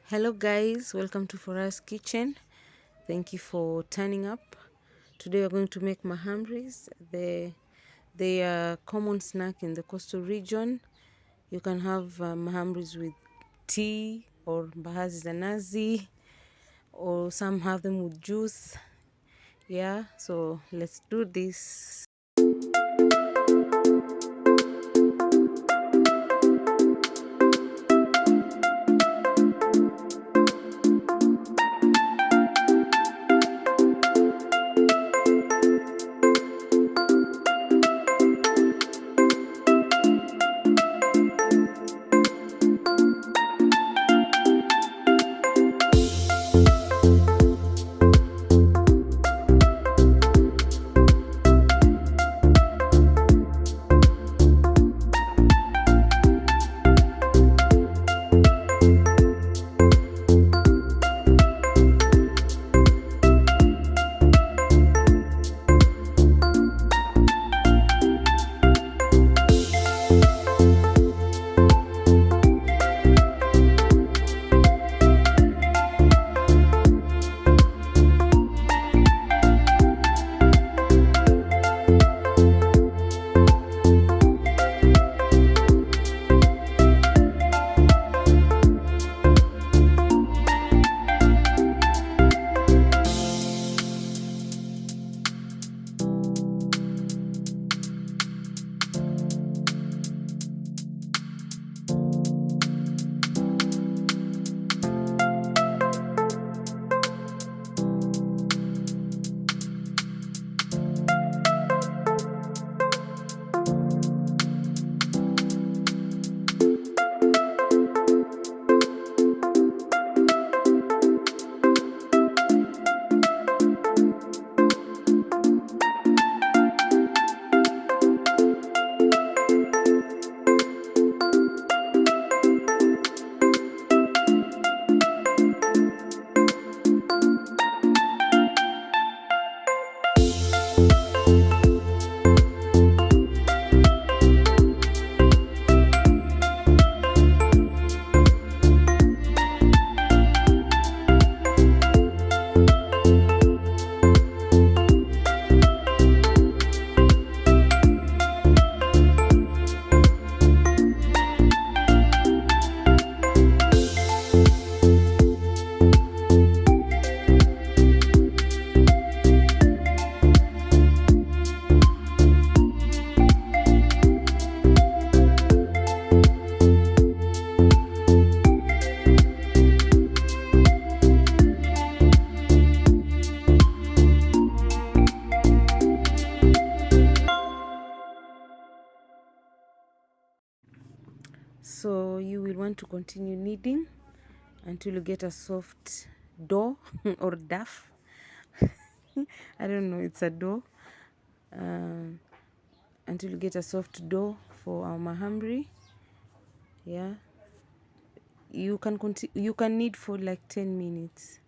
Hello guys, welcome to Fora's Kitchen. Thank you for turning up. Today we're going to make mahambris. They are a common snack in the coastal region. You can have mahambris with tea or mbaazi za nazi, or some have them with juice. Yeah, so let's do this. So you will want to continue kneading until you get a soft dough or duff. I don't know, it's a dough. Until you get a soft dough for our mahambri. Yeah, you can knead for like 10 minutes.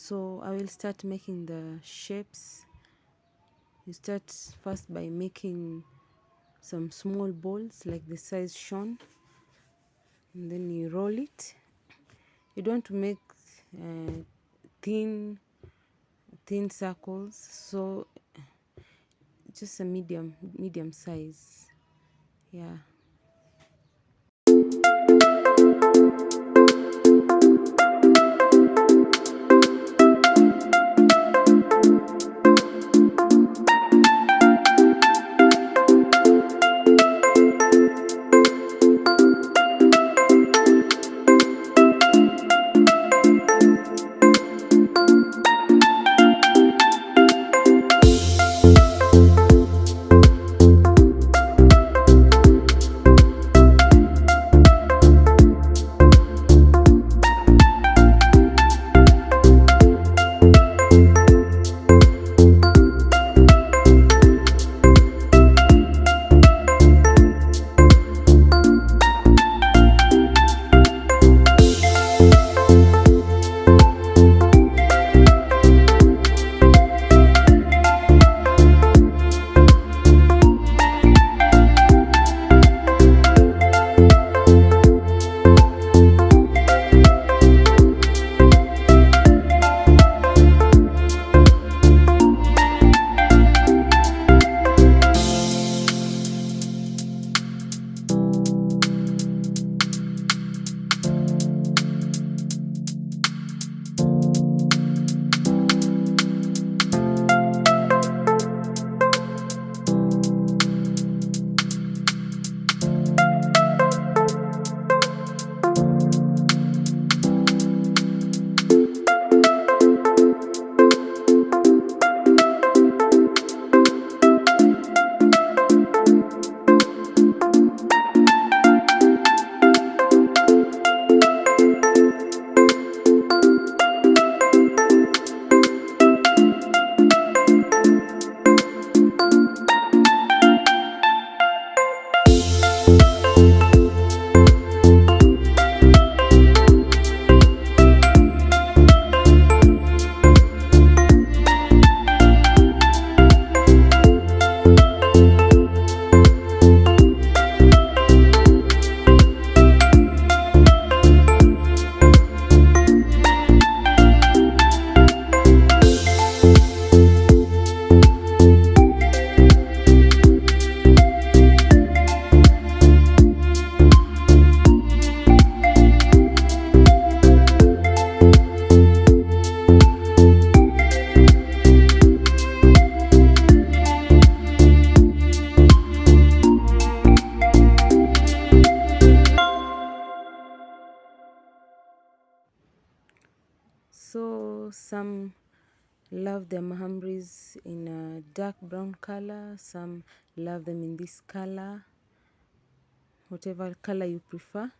So I will start making the shapes. You start first by making some small balls like the size shown, and then you roll it. You don't make thin circles, so just a medium size. Yeah. So some love their mahambris in a dark brown color, some love them in this color, whatever color you prefer.